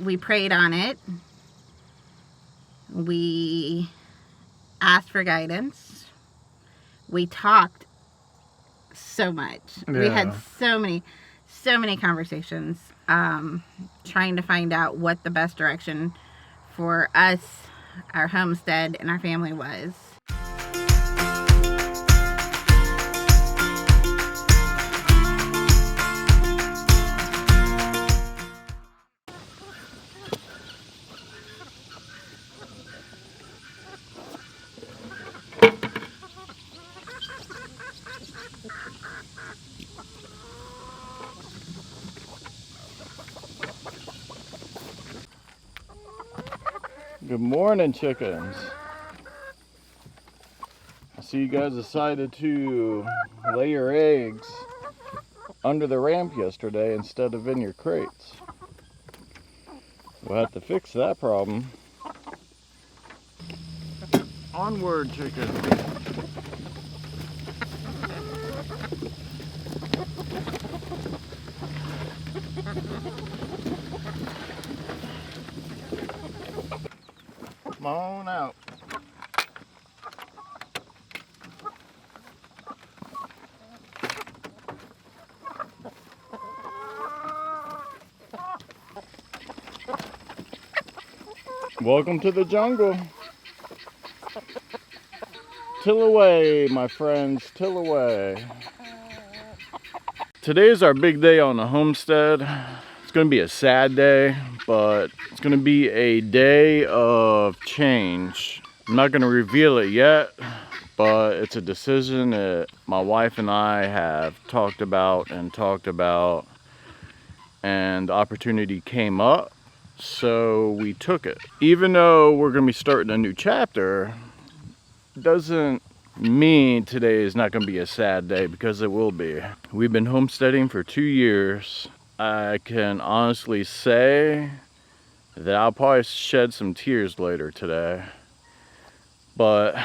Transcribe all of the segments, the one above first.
we prayed on it. We asked for guidance. We talked so much. Yeah. We had so many conversations trying to find out what the best direction for us, our homestead, and our family was. Good morning, chickens. I see you guys decided to lay your eggs under the ramp yesterday instead of in your crates. We'll have to fix that problem. Onward, chickens. Come on out. Welcome to the jungle. Till away, my friends, till away. Today is our big day on the homestead. It's gonna be a sad day, but it's gonna be a day of change. I'm not gonna reveal it yet, but it's a decision that my wife and I have talked about, and the opportunity came up, so we took it. Even though we're gonna be starting a new chapter, doesn't mean today is not gonna be a sad day, because it will be. We've been homesteading for 2 years. I can honestly say that I'll probably shed some tears later today. But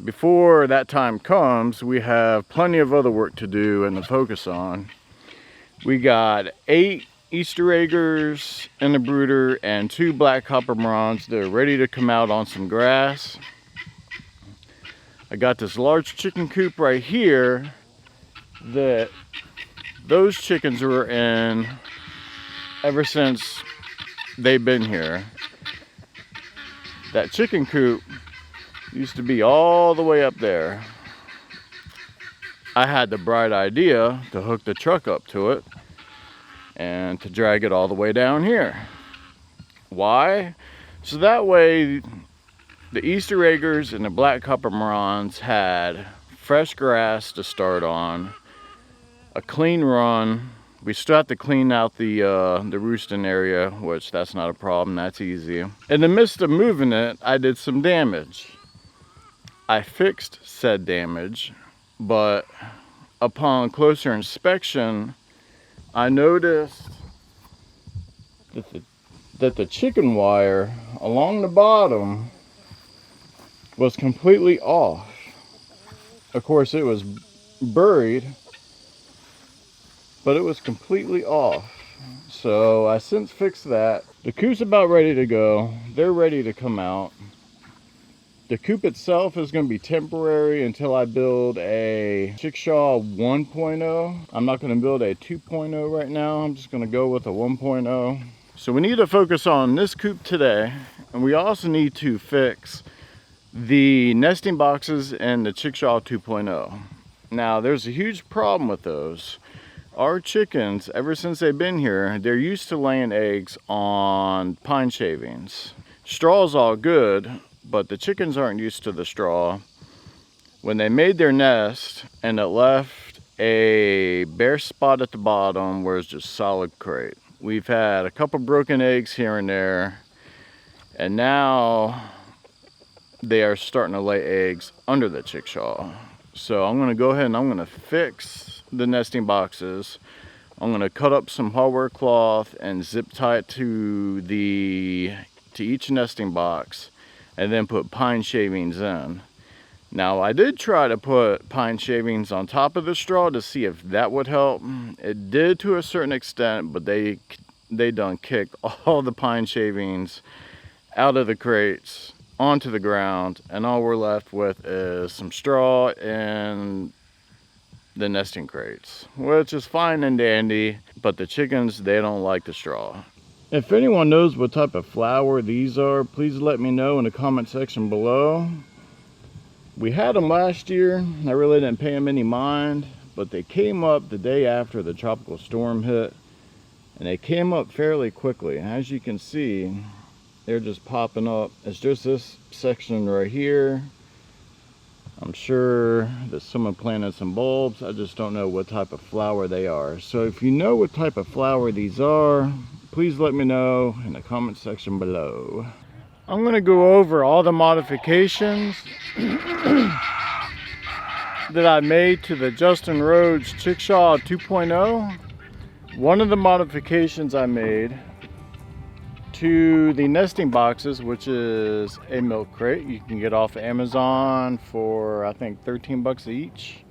before that time comes, we have plenty of other work to do and to focus on. We got 8 Easter eggers in the brooder and 2 black copper marrons that are ready to come out on some grass. I got this large chicken coop right here that those chickens were in ever since they've been here. That chicken coop used to be all the way up there. I had the bright idea to hook the truck up to it and to drag it all the way down here. Why? So that way the Easter eggers and the black copper marrons had fresh grass to start on, a clean run. We still have to clean out the roosting area, which that's not a problem, that's easy. In the midst of moving it, I did some damage. I fixed said damage, but upon closer inspection, I noticed that the chicken wire along the bottom was completely off. Of course, it was buried, but it was completely off. So I since fixed that. The coop's about ready to go. They're ready to come out. The coop itself is going to be temporary until I build a ChickShaw 1.0. I'm not going to build a 2.0 right now. I'm just going to go with a 1.0. So we need to focus on this coop today, and we also need to fix the nesting boxes and the ChickShaw 2.0. Now, there's a huge problem with those. Our chickens, ever since they've been here, they're used to laying eggs on pine shavings. Straw's all good, but the chickens aren't used to the straw. When they made their nest and it left a bare spot at the bottom where it's just solid crate. We've had a couple broken eggs here and there, and now they are starting to lay eggs under the ChickShaw. So I'm going to go ahead and I'm going to fix the nesting boxes. I'm going to cut up some hardware cloth and zip tie it to each nesting box, and then put pine shavings in. Now, I did try to put pine shavings on top of the straw to see if that would help. It did to a certain extent, but they did not work. So I'm going to go ahead and I'm going to fix the nesting boxes. I'm going to cut up some hardware cloth and zip tie it to each nesting box, and then put pine shavings in. Now, I did try to put pine shavings on top of the straw to see if that would help. It did to a certain extent, but they done kicked all the pine shavings out of the crates onto the ground, and all we're left with is some straw and the nesting crates, which is fine and dandy, but the chickens, they don't like the straw. If anyone knows what type of flower these are, please let me know in the comment section below. We had them last year. I really didn't pay them any mind, but they came up the day after the tropical storm hit, and they came up fairly quickly. As you can see, they're just popping up. It's just this section right here. I'm sure that someone planted some bulbs. I just don't know what type of flower they are. So if you know what type of flower these are, please let me know in the comment section below. I'm gonna go over all the modifications that I made to the Justin Rhodes ChickShaw 2.0. One of the modifications I made to the nesting boxes, which is a milk crate you can get off Amazon for I think 13 bucks each.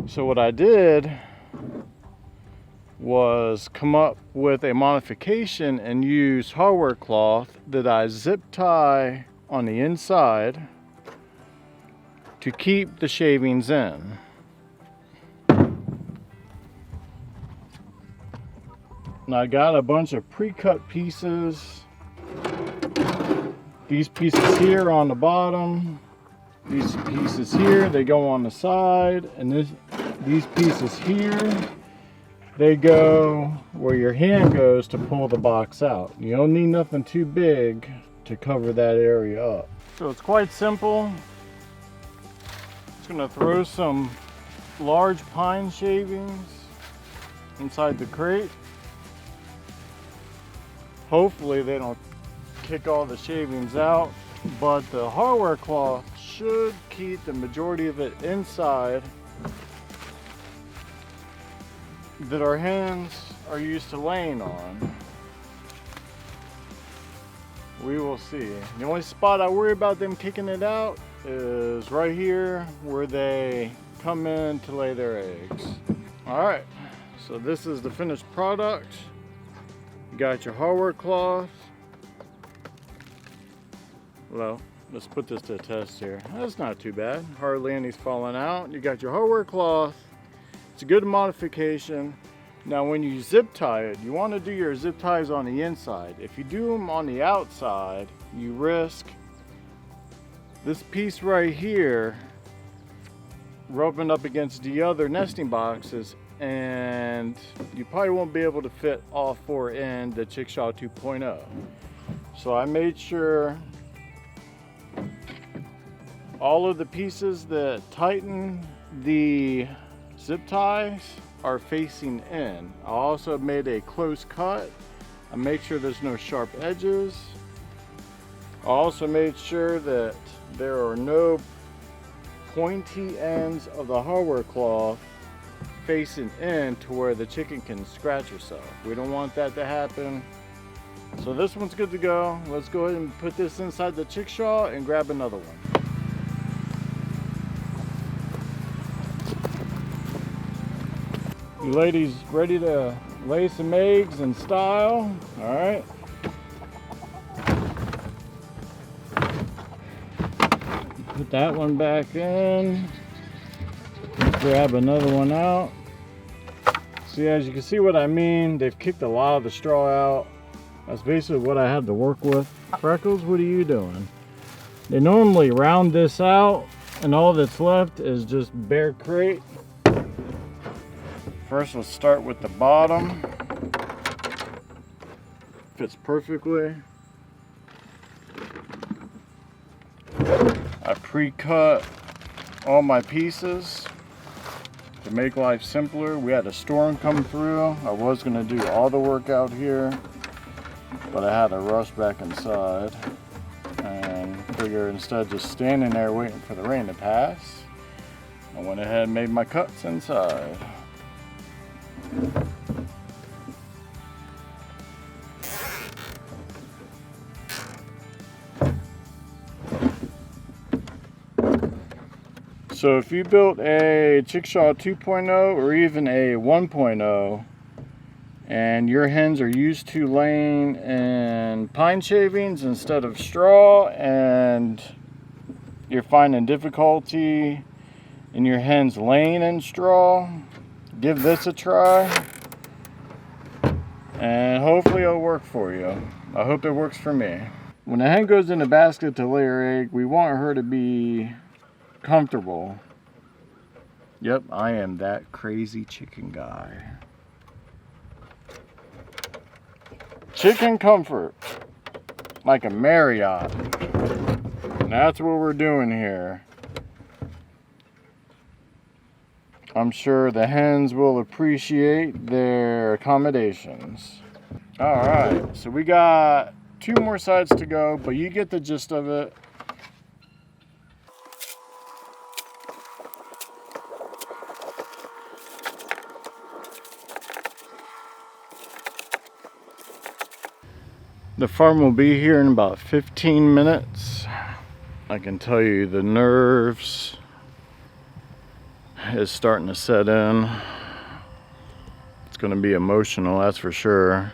So what I did was come up with a modification and use hardware cloth that I zip tie on the inside to keep the shavings in. And I got a bunch of pre-cut pieces. These pieces here on the bottom. These pieces here, they go on the side. And these pieces here, they go where your hand goes to pull the box out. You don't need nothing too big to cover that area up. So it's quite simple. Just gonna throw some large pine shavings inside the crate. Hopefully they don't kick all the shavings out, but the hardware cloth should keep the majority of it inside that our hens are used to laying on. We will see. The only spot I worry about them kicking it out is right here where they come in to lay their eggs. All right, so this is the finished product. You got your hardware cloth. Well, let's put this to the test here. That's not too bad. Hardly any's falling out. You got your hardware cloth. It's a good modification. Now when you zip tie it, you want to do your zip ties on the inside. If you do them on the outside, you risk this piece right here rubbing up against the other nesting boxes, and you probably won't be able to fit all four in the ChickShaw 2.0. So I made sure all of the pieces that tighten the zip ties are facing in. I also made a close cut. I made sure there's no sharp edges. I also made sure that there are no pointy ends of the hardware cloth facing in to where the chicken can scratch herself. We don't want that to happen. So this one's good to go. Let's go ahead and put this inside the ChickShaw and grab another one. You ladies ready to lay some eggs in style? All right. Put that one back in. Grab another one out. See, as you can see what I mean, they've kicked a lot of the straw out. That's basically what I had to work with. Freckles, what are you doing? They normally round this out, and all that's left is just bare crate. First, let's start with the bottom. Fits perfectly. I pre-cut all my pieces to make life simpler. We had a storm come through. I was gonna do all the work out here, but I had to rush back inside and figure instead of just standing there waiting for the rain to pass, I went ahead and made my cuts inside. So if you built a ChickShaw 2.0 or even a 1.0, and your hens are used to laying in pine shavings instead of straw, and you're finding difficulty in your hens laying in straw, give this a try, and hopefully it'll work for you. I hope it works for me. When a hen goes in the basket to lay her egg, we want her to be comfortable. Yep, I am that crazy chicken guy. Chicken comfort, like a Marriott. And that's what we're doing here. I'm sure the hens will appreciate their accommodations. Alright, so we got 2 more sides to go, but you get the gist of it. The farm will be here in about 15 minutes. I can tell you the nerves is starting to set in. It's going to be emotional, that's for sure.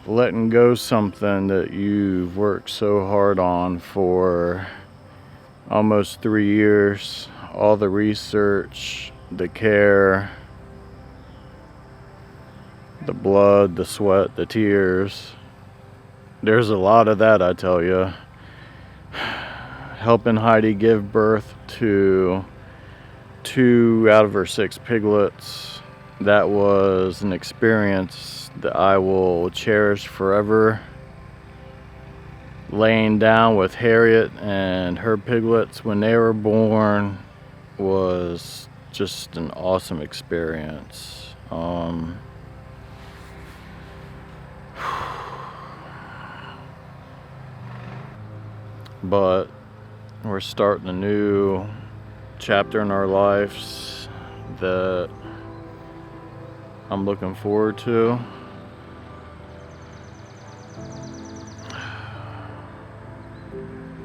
Letting go something that you've worked so hard on for almost 3 years. All the research, the care, the blood, the sweat, the tears. There's a lot of that, I tell you. Helping Heidi give birth to 2 out of her 6 piglets. That was an experience that I will cherish forever. Laying down with Harriet and her piglets when they were born was just an awesome experience. But we're starting a new chapter in our lives that I'm looking forward to.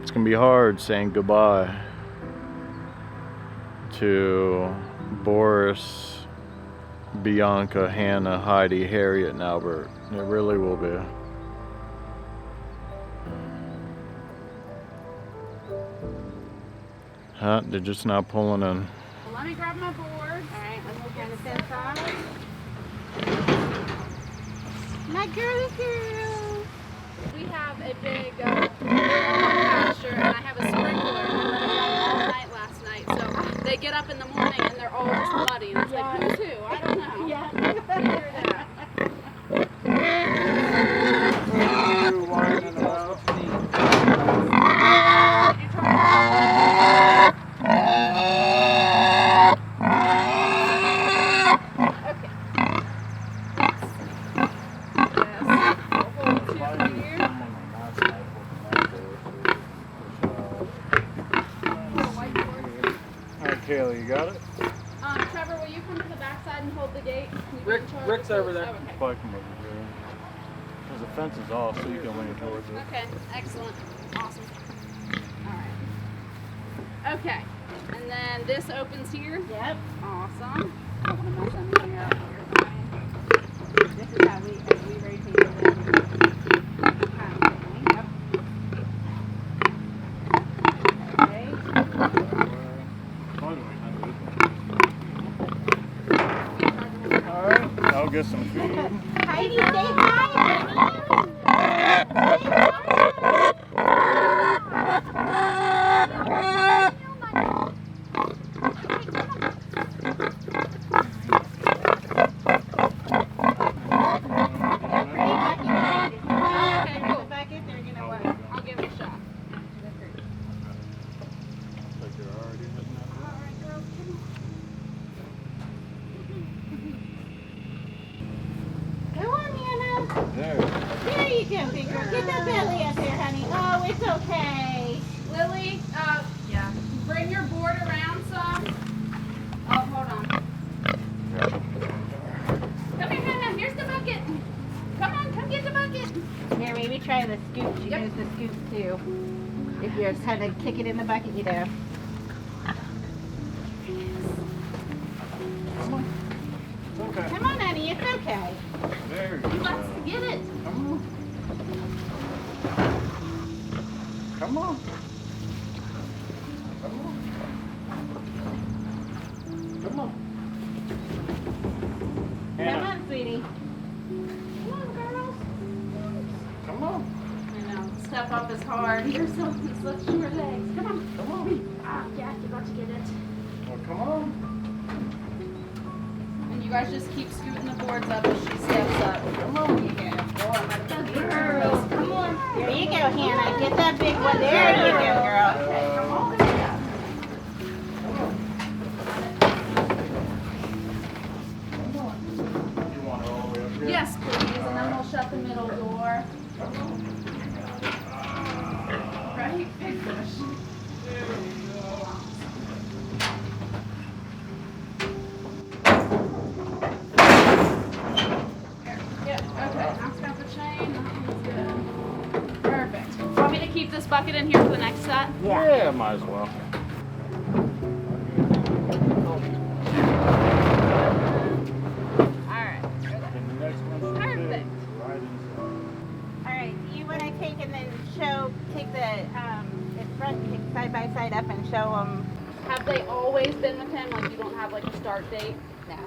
It's gonna be hard saying goodbye to Boris, Bianca, Hannah, Heidi, Harriet, and Albert. It really will be. They're just now pulling in. Well, let me grab my board. Alright, let's look at this inside. My girly girl. We have a big pasture, and I have a sprinkler, and let it run all night last night. So they get up in the morning and they're all just muddy. And it's like, who's who? I don't know. Yeah. Figure it out. Kayla, you got it? Trevor, will you come to the backside and hold the gate? Rick's over there. Oh, okay. Probably come over here. Because the fence is off, so you can lean towards it. Okay, excellent. Awesome. Alright. Okay. And then this opens here. Yep. Awesome. Don't want to mess anything up here. This is how we rotate it. Yep. Okay. Alright, I'll get some food. Heidi, say hi, I'll give it a shot. Go on, Hannah. There. There you go, big girl. Get that belly up there, honey. Oh, it's okay. Lily, bring your board around some. Oh, hold on. Come here, Hannah. Here's the bucket. Come on, come get the bucket. Here, maybe try the scoop. She knows the scoop too. If you're trying to kick it in the bucket, you know. Come on. It's Okay. Come on, honey, it's okay. There He you go. wants to get it. Come on. Come on. Come on. Come on. Come on, sweetie. Come on, girls. Come on. I know. Step up is hard. You're so lift your legs. Come on. Come on. Ah, Jack, you're about to get it. Well, come on. And you guys just keep scooting the boards up as she steps up. Come on. There you go. Girls, come on. There you go, Hannah. Get that big one. There you go, girl. Okay, come on. You want her all the way up here? Yes, please. And then we'll shut the middle door. Right? Big fish. Yeah, okay. Now snap the chain. That one's good. Perfect. Want me to keep this bucket in here for the next set? Yeah, might as well. Alright. And the next one's Perfect. right inside. Alright, do you want to take and then take the front and take side by side up and show them? Have they always been with him? Like you don't have like a start date? No.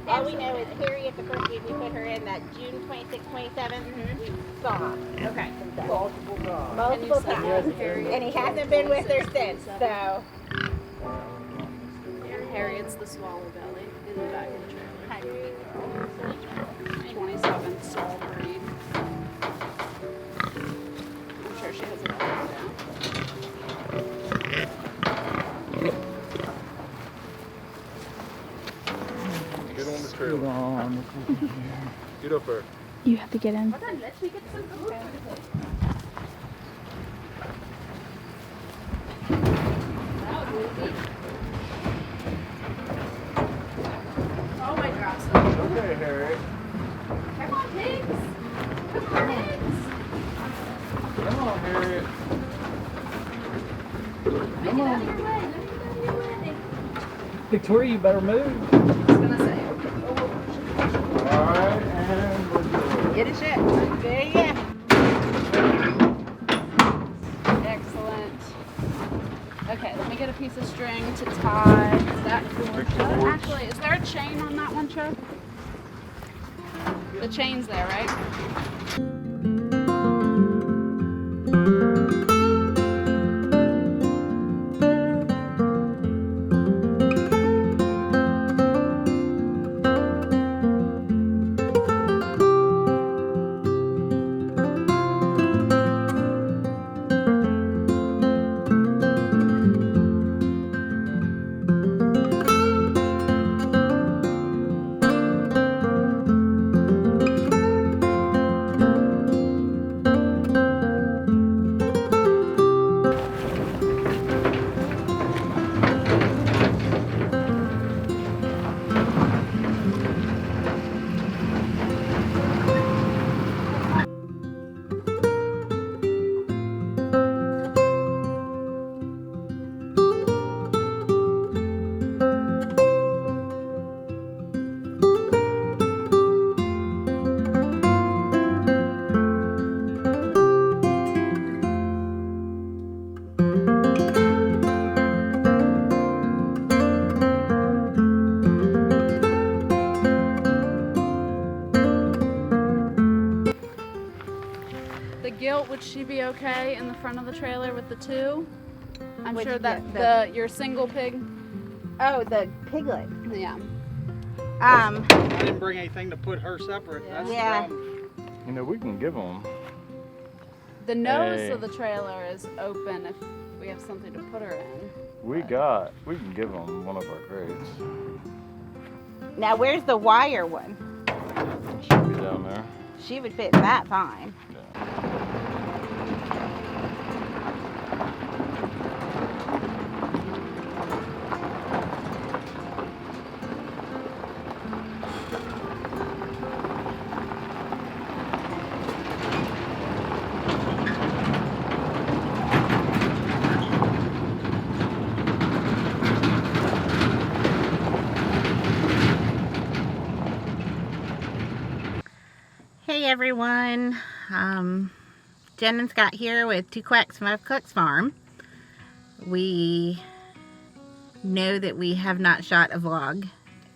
All we know is Harriet, the first week we put her in, that June 26th, 27th, we saw. Okay. Multiple times. Multiple And you said times. Harriet- And he hasn't been with her since, so. Harriet's the swallow belly in the back of the trailer. 27th small breed. I'm sure she has it all down. Get on the trailer. Get up there. You have to get in. Hold on, let me get some food. Oh my gosh. Okay, Harry. Come on, pigs. Come on, pigs. Come on, Harriet. Make it out of your way. Let me get out of your way. Victoria, you better move. I was gonna say. Alright, and we're good. Get a shit. There you go. Excellent. Okay, let me get a piece of string to tie that cord shut. Actually, is there a chain on that one, Chuck? The chain's there, right? The gilt, would she be okay in the front of the trailer with the two? I'm Which sure that gilt? your single pig. Oh, the piglet. Yeah. I didn't bring anything to put her separate. That's Yeah. the problem. You know, we can give them. The nose Hey. of the trailer is open if we have something to put her in. We can give them one of our crates. Now, where's the wire one? Should be down there. She would fit in that fine. Hey everyone, Jen and Scott here with 2 Quacks from Clucks Farm. We know that we have not shot a vlog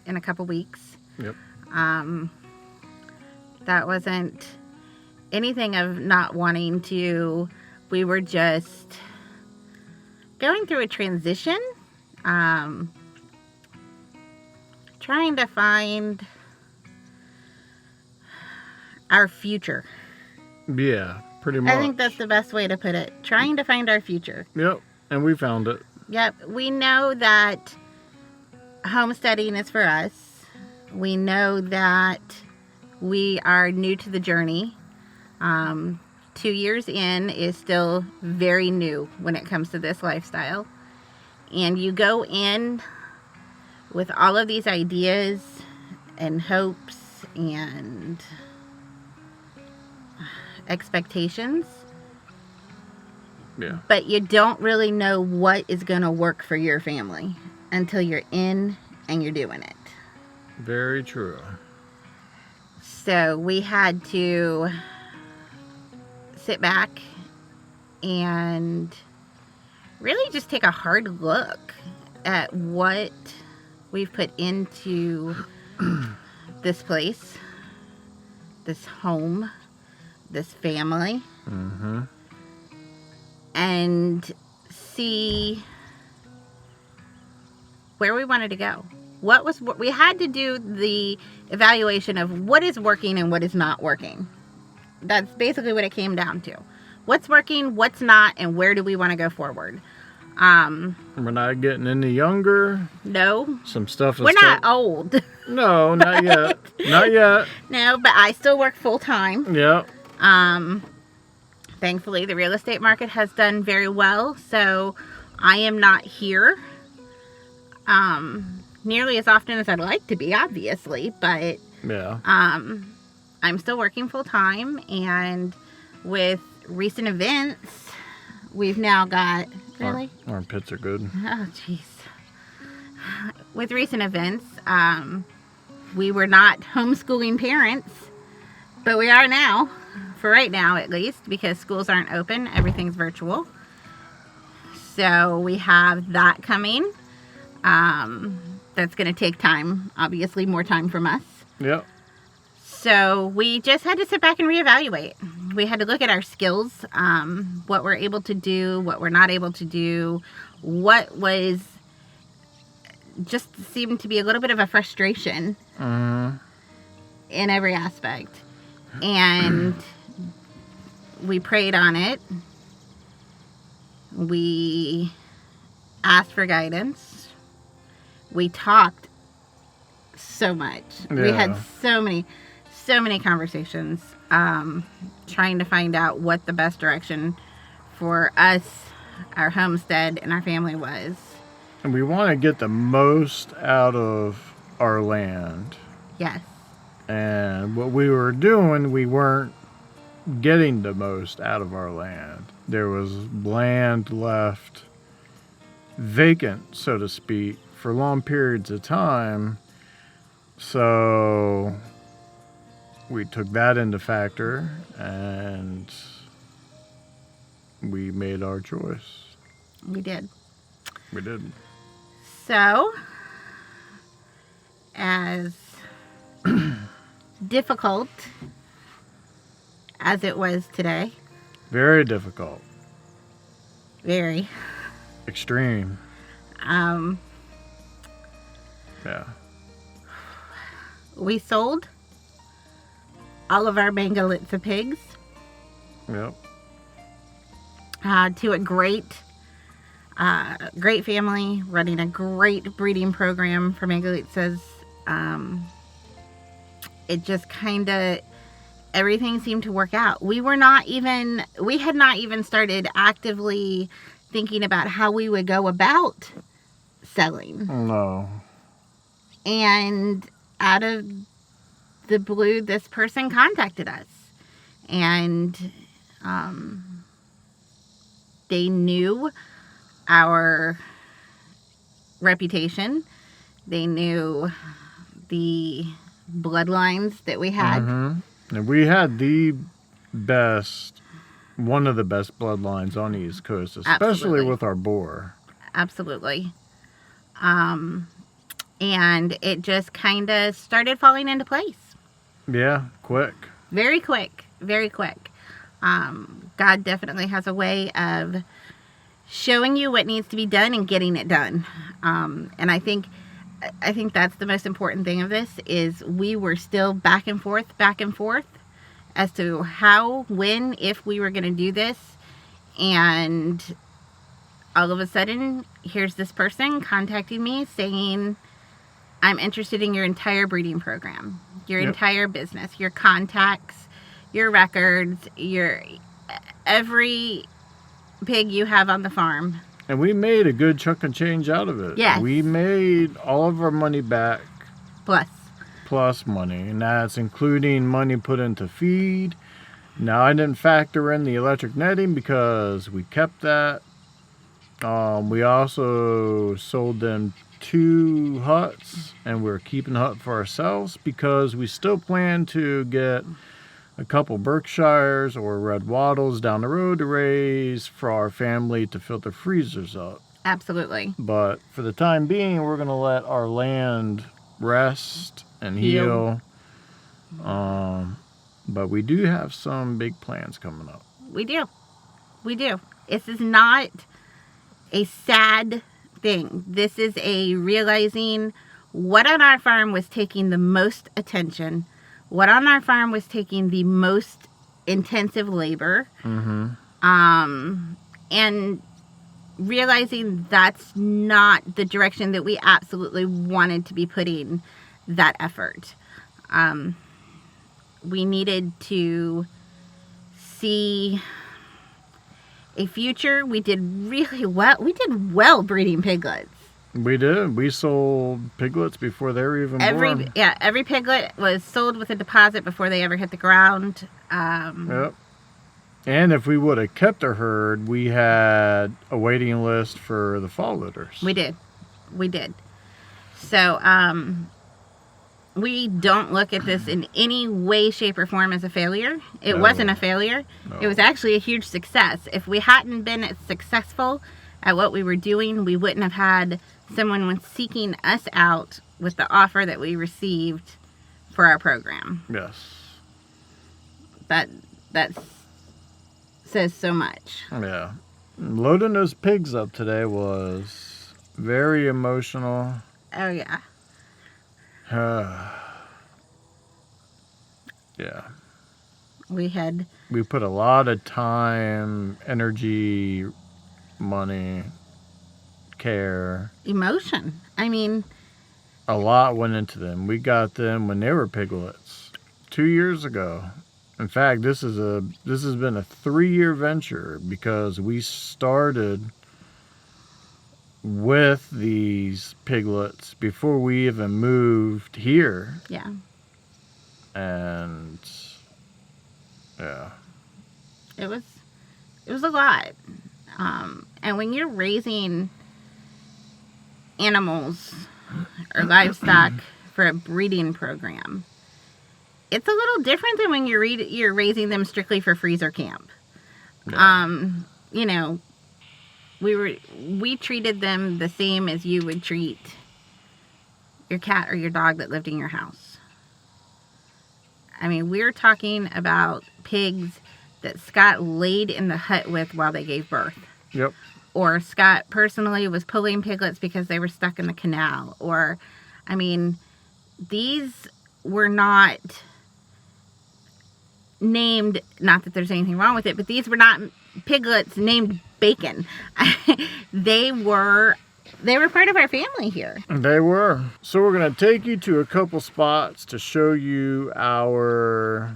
in a couple weeks. Yep. That wasn't anything of not wanting to. We were just going through a transition, trying to find our future. Yeah, pretty much. I think that's the best way to put it. Trying to find our future. Yep, and we found it. Yep, we know that homesteading is for us. We know that we are new to the journey. 2 years in is still very new when it comes to this lifestyle. And you go in with all of these ideas and hopes and expectations, Yeah. but you don't really know what is going to work for your family until you're in and you're doing it. Very true. So we had to sit back and really just take a hard look at what we've put into this place, this home, this family, and see where we wanted to go. What we had to do the evaluation of what is working and what is not working. That's basically what it came down to. What's working, what's not, and where do we want to go forward? We're not getting any younger. No. Some stuff is We're not old. No, not yet. Not yet. No, but I still work full time. Yep. Thankfully, the real estate market has done very well, so I am not here nearly as often as I'd like to be, obviously, but Yeah. I'm still working full time, and with recent events, we've now got really. Our pits are good. Oh, jeez. With recent events, we were not homeschooling parents, but we are now, for right now at least, because schools aren't open. Everything's virtual. So we have that coming. That's going to take time, obviously more time from us. Yep. So we just had to sit back and reevaluate. We had to look at our skills, what we're able to do, what we're not able to do, what was just seemed to be a little bit of a frustration in every aspect. And we prayed on it. We asked for guidance. We talked so much. We had so many conversations trying to find out what the best direction for us, our homestead, and our family was. And we want to get the most out of our land. Yes. And what we were doing, we weren't getting the most out of our land. There was land left vacant, so to speak, for long periods of time. So we took that into factor and we made our choice. We did. We did. So, as difficult as it was today, Very difficult. very, Extreme. Yeah. we sold all of our Mangalitsa pigs Yep. to a great family running a great breeding program for Mangalitsas. It just kind of, everything seemed to work out. We had not even started actively thinking about how we would go about selling. No. And out of the blue, this person contacted us. And they knew our reputation. They knew the bloodlines that we had. And we had one of the best bloodlines on the East Coast, especially Absolutely. with our boar. Absolutely. And it just kind of started falling into place. Yeah, quick. Very quick. Very quick. God definitely has a way of showing you what needs to be done and getting it done. And I think that's the most important thing of this is we were still back and forth as to how, when, if we were going to do this. And all of a sudden, here's this person contacting me saying, I'm interested in your entire breeding program, your entire business, your contacts, your records, every pig you have on the farm. And we made a good chunk of change out of it. Yes. We made all of our money back. Plus money. And that's including money put into feed. Now, I didn't factor in the electric netting because we kept that. We also sold them 2 huts, and we're keeping the hut for ourselves because we still plan to get a couple Berkshires or Red Wattles down the road to raise for our family to fill the freezers up. Absolutely. But for the time being, we're going to let our land rest and heal. But we do have some big plans coming up. We do. This is not a sad thing. This is a realizing what on our farm was taking the most attention, what on our farm was taking the most intensive labor, and realizing that's not the direction that we absolutely wanted to be putting that effort. We needed to see a future. We did really well. We did well breeding piglets. We did. We sold piglets before they were even born. Every piglet was sold with a deposit before they ever hit the ground. Yep. And if we would have kept a herd, we had a waiting list for the fall litters. We did. So, we don't look at this in any way, shape, or form as a failure. It wasn't a failure. No. It was actually a huge success. If we hadn't been as successful at what we were doing, we wouldn't have had someone seeking us out with the offer that we received for our program. Yes. That says so much. Yeah. Loading those pigs up today was very emotional. Oh, yeah. Yeah. We put a lot of time, energy, money, care, emotion. I mean, a lot went into them. We got them when they were piglets 2 years ago. In fact, this has been a 3-year venture because we started with these piglets before we even moved here. Yeah. And yeah. It was a lot. And when you're raising animals or livestock for a breeding program, it's a little different than when you're raising them strictly for freezer camp. Yeah. You know, we treated them the same as you would treat your cat or your dog that lived in your house. I mean, we're talking about pigs that Scott laid in the hut with while they gave birth. Yep. Or Scott personally was pulling piglets because they were stuck in the canal. Or, I mean, these were not named, not that there's anything wrong with it, but these were not piglets named Bacon. They were part of our family here. They were. So we're going to take you to a couple spots to show you our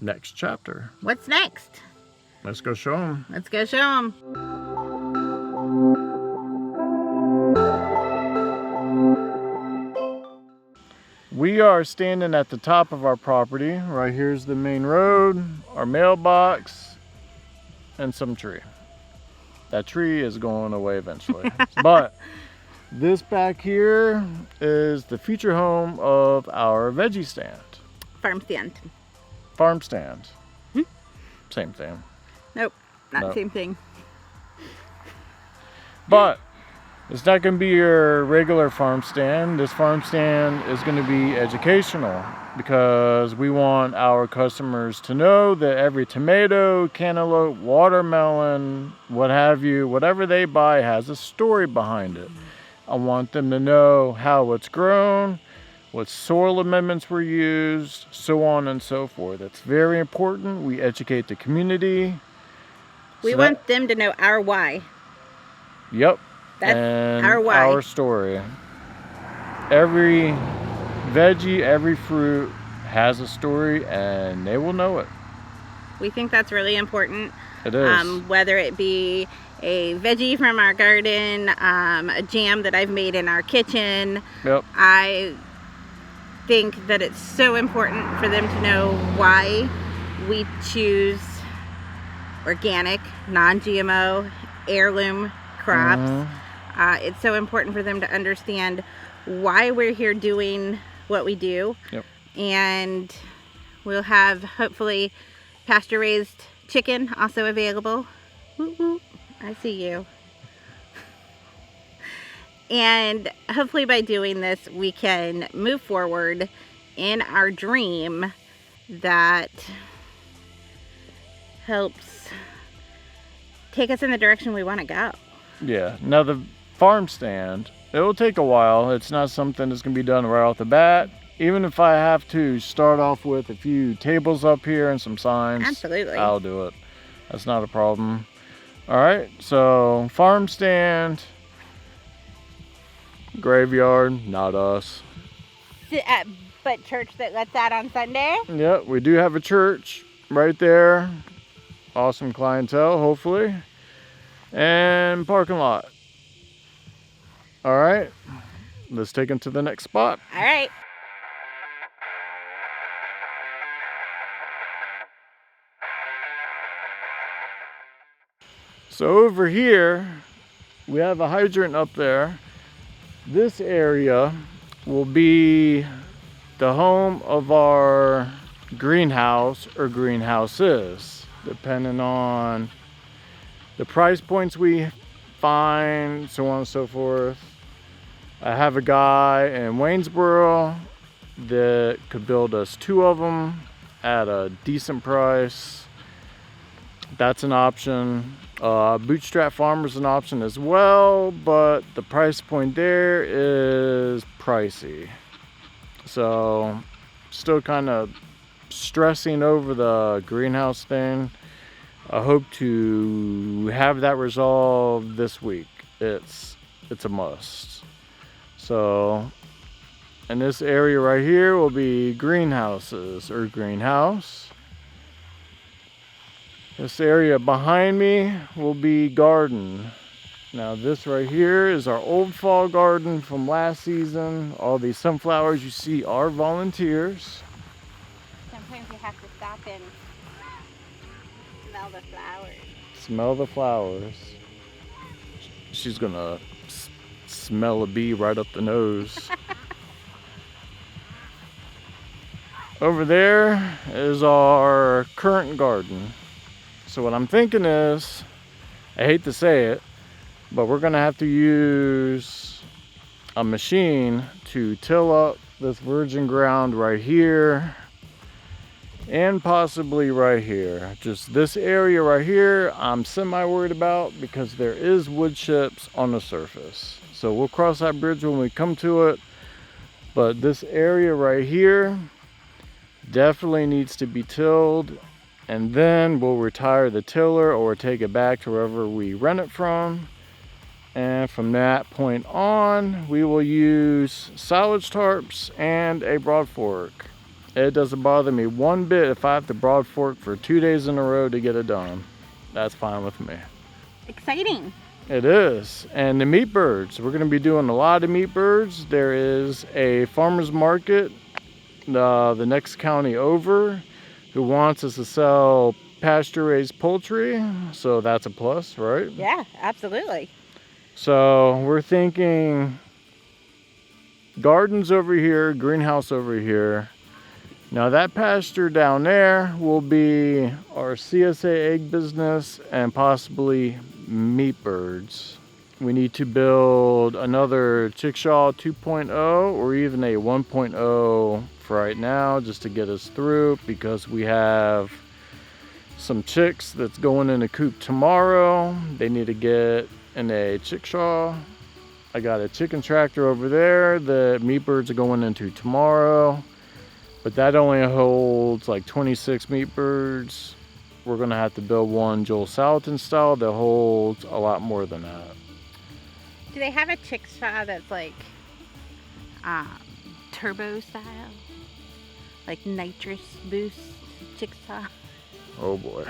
next chapter. What's next? Let's go show them. Let's go show them. We are standing at the top of our property. Right here's the main road, our mailbox, and some tree. That tree is going away eventually. But this back here is the future home of our veggie stand. Farm stand. farm stand. Hmm? Same thing. Nope, not Nope. same thing. But it's not going to be your regular farm stand. This farm stand is going to be educational because we want our customers to know that every tomato, cantaloupe, watermelon, what have you, whatever they buy has a story behind it. I want them to know how it's grown, what soil amendments were used, so on and so forth. It's very important. We educate the community. We So want them to know our why. Yep. That's and our why. our story. Every veggie, every fruit has a story, and they will know it. We think that's really important. It is. Whether it be a veggie from our garden, a jam that I've made in our kitchen. Yep. I think that it's so important for them to know why we choose organic, non-GMO, heirloom crops. Mhm. It's so important for them to understand why we're here doing what we do. Yep. And we'll have hopefully pasture raised chicken also available. Woot woot. I see you. And hopefully by doing this we can move forward in our dream that helps take us in the direction we want to go. Yeah. Now the farm stand, it will take a while. It's not something that's going to be done right off the bat. Even if I have to start off with a few tables up here and some signs, Absolutely. I'll do it. That's not a problem. All right. So farm stand, graveyard, not us. But church that lets out on Sunday. Yep, we do have a church right there. Awesome clientele, hopefully. And parking lot. All right, let's take them to the next spot. All right. So over here, we have a hydrant up there. This area will be the home of our greenhouse or greenhouses, depending on the price points we find, so on and so forth. I have a guy in Waynesboro that could build us 2 of them at a decent price. That's an option. Bootstrap farmer's an option as well, but the price point there is pricey. So still kind of stressing over the greenhouse thing. I hope to have that resolved this week. It's a must. So in this area right here will be greenhouses or greenhouse. This area behind me will be garden. Now this right here is our old fall garden from last season. All these sunflowers you see are volunteers. Sometimes you have to stop and smell the flowers. Smell the flowers. She's gonna smell a bee right up the nose. Over there is our current garden. So what I'm thinking is, I hate to say it, but we're gonna have to use a machine to till up this virgin ground right here and possibly right here. Just this area right here I'm semi worried about because there is wood chips on the surface. So we'll cross that bridge when we come to it. But this area right here definitely needs to be tilled, and then we'll retire the tiller or take it back to wherever we rent it from. And from that point on, we will use silage tarps and a broad fork. It doesn't bother me one bit if I have to broad fork for 2 days in a row to get it done. That's fine with me. Exciting. It is. And the meat birds, we're going to be doing a lot of meat birds. There is a farmer's market the next county over who wants us to sell pasture raised poultry, so that's a plus, right? Yeah, absolutely. So we're thinking gardens over here, greenhouse over here, Now that pasture down there will be our CSA egg business and possibly meat birds. We need to build another ChickShaw 2.0 or even a 1.0 for right now just to get us through, because we have some chicks that's going in a coop tomorrow. They need to get in a ChickShaw. I got a chicken tractor over there that meat birds are going into tomorrow, but that only holds like 26 meat birds. We're gonna have to build one Joel Salatin style that holds a lot more than that. Do they have a ChickShaw that's like turbo style? Like nitrous boost ChickShaw? Oh boy.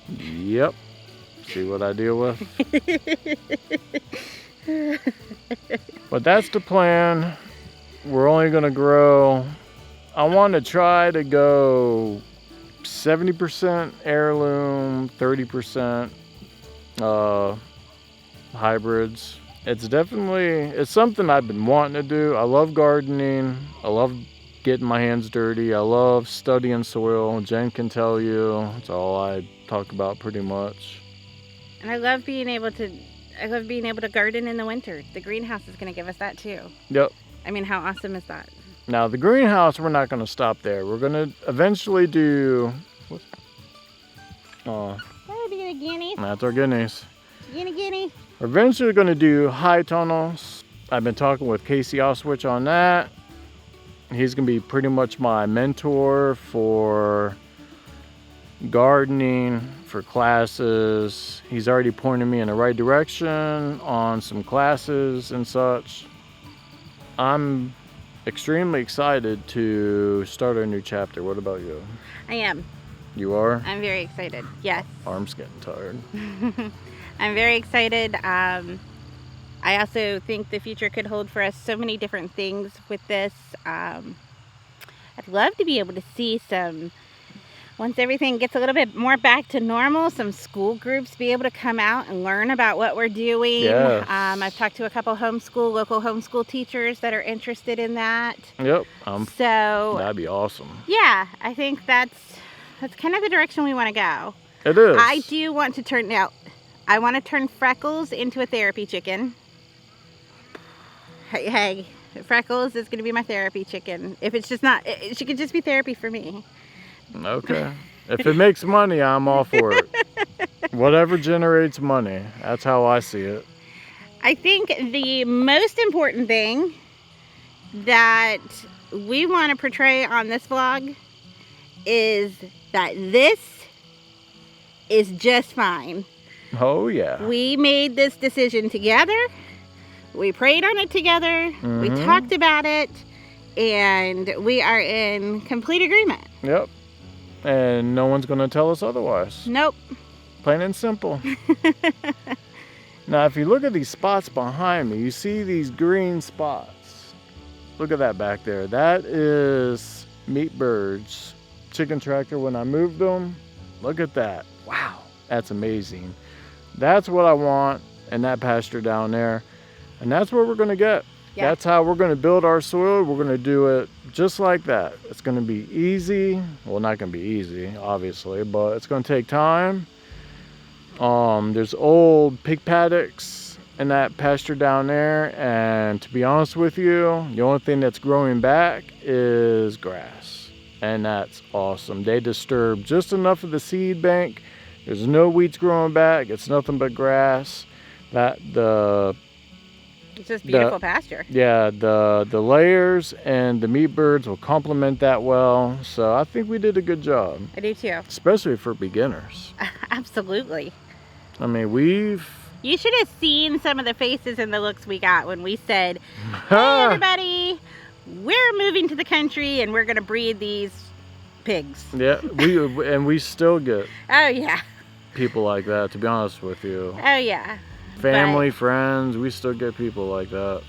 Yep. See what I deal with? But that's the plan. We're only gonna grow, I want to try to go 70% heirloom, 30% hybrids. It's something I've been wanting to do. I love gardening. I love getting my hands dirty. I love studying soil. Jen can tell you. It's all I talk about pretty much. And I love being able to garden in the winter. The greenhouse is going to give us that too. Yep. I mean, how awesome is that? Now the greenhouse, we're not going to stop there. We're going to eventually do. Oh, the guineas. That's our guineas. Guinea. We're eventually going to do high tunnels. I've been talking with Casey Oswich on that. He's going to be pretty much my mentor for gardening, for classes. He's already pointed me in the right direction on some classes and such. I'm extremely excited to start our new chapter. What about you? I am. You are? I'm very excited. Yes. Arm's getting tired. I'm very excited. I also think the future could hold for us so many different things with this. I'd love to be able to see once everything gets a little bit more back to normal, some school groups be able to come out and learn about what we're doing. Yes. I've talked to a couple local homeschool teachers that are interested in that. Yep. So that'd be awesome. Yeah, I think that's kind of the direction we want to go. It is. I do want to I want to turn Freckles into a therapy chicken. Hey, Freckles is going to be my therapy chicken. If it's just not, she could just be therapy for me. Okay. If it makes money, I'm all for it. Whatever generates money. That's how I see it. I think the most important thing that we want to portray on this vlog is that this is just fine. Oh, yeah. We made this decision together. We prayed on it together. Mm-hmm. We talked about it. And we are in complete agreement. Yep. And no one's going to tell us otherwise. Nope. Plain and simple. Now, if you look at these spots behind me, you see these green spots. Look at that back there. That is meat birds. Chicken tractor when I moved them. Look at that. Wow. That's amazing. That's what I want in that pasture down there. And that's what we're going to get. Yeah. That's how we're going to build our soil. We're going to do it just like that. It's going to be easy. Well, not going to be easy, obviously, but it's going to take time. There's old pig paddocks in that pasture down there. And to be honest with you, the only thing that's growing back is grass. And that's awesome. They disturb just enough of the seed bank. There's no weeds growing back. It's nothing but grass. It's just beautiful pasture. Yeah, the layers and the meat birds will complement that well. So I think we did a good job. I do too. Especially for beginners. Absolutely. I mean, You should have seen some of the faces and the looks we got when we said, hey everybody, we're moving to the country and we're going to breed these pigs. Yeah, we still get oh yeah, people like that, to be honest with you. Oh yeah. Family, friends, we still get people like that.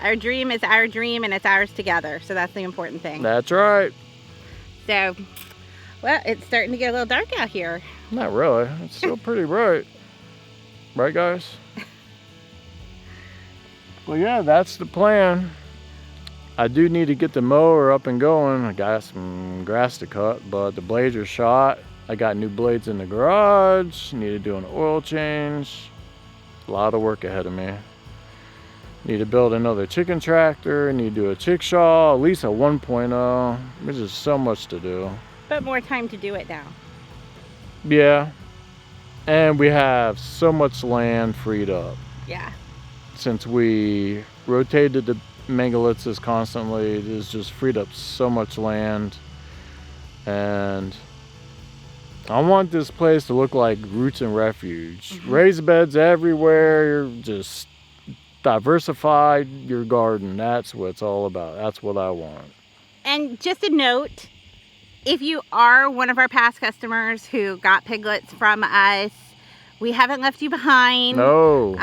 Our dream is our dream and it's ours together. So that's the important thing. That's right. So, well, it's starting to get a little dark out here. Not really. It's still pretty bright. Right, guys? Well, yeah, that's the plan. I do need to get the mower up and going. I got some grass to cut, but the blades are shot. I got new blades in the garage. Need to do an oil change. A lot of work ahead of me. Need to build another chicken tractor. Need to do a ChickShaw, at least a 1.0. There's just so much to do. But more time to do it now. Yeah. And we have so much land freed up. Yeah. Since we rotated the mangalitzes constantly, it's just freed up so much land. And I want this place to look like Roots and Refuge. Raised beds everywhere, just diversify your garden. That's what it's all about. That's what I want. And just a note, if you are one of our past customers who got piglets from us, we haven't left you behind. No.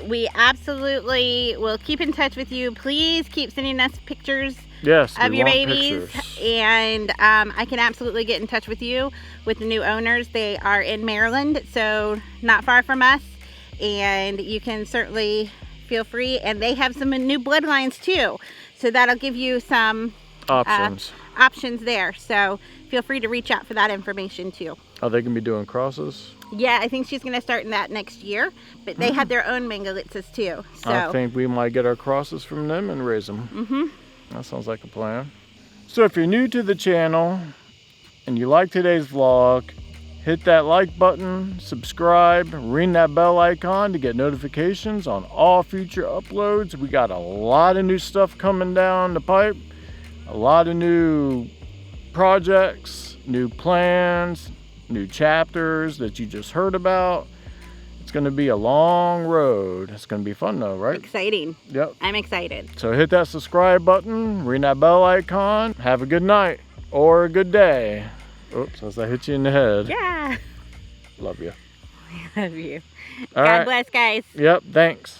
We absolutely will keep in touch with you. Please keep sending us pictures Yes, of we your want babies. pictures. And I can absolutely get in touch with you with the new owners. They are in Maryland, so not far from us. And you can certainly feel free. And they have some new bloodlines too. So that'll give you some options there. So feel free to reach out for that information too. Are they going to be doing crosses? Yeah, I think she's going to start in that next year. But they have their own mangalitzes too. So I think we might get our crosses from them and raise them. Mm-hmm. That sounds like a plan. So if you're new to the channel and you like today's vlog, hit that like button, subscribe, ring that bell icon to get notifications on all future uploads. We got a lot of new stuff coming down the pipe, a lot of new projects, new plans, new chapters that you just heard about. It's going to be a long road. It's going to be fun though, right? Exciting. Yep. I'm excited. So hit that subscribe button, ring that bell icon. Have a good night or a good day. Oops, as I hit you in the head. Yeah. Love you. Love you. All God right. bless, guys. Yep, thanks.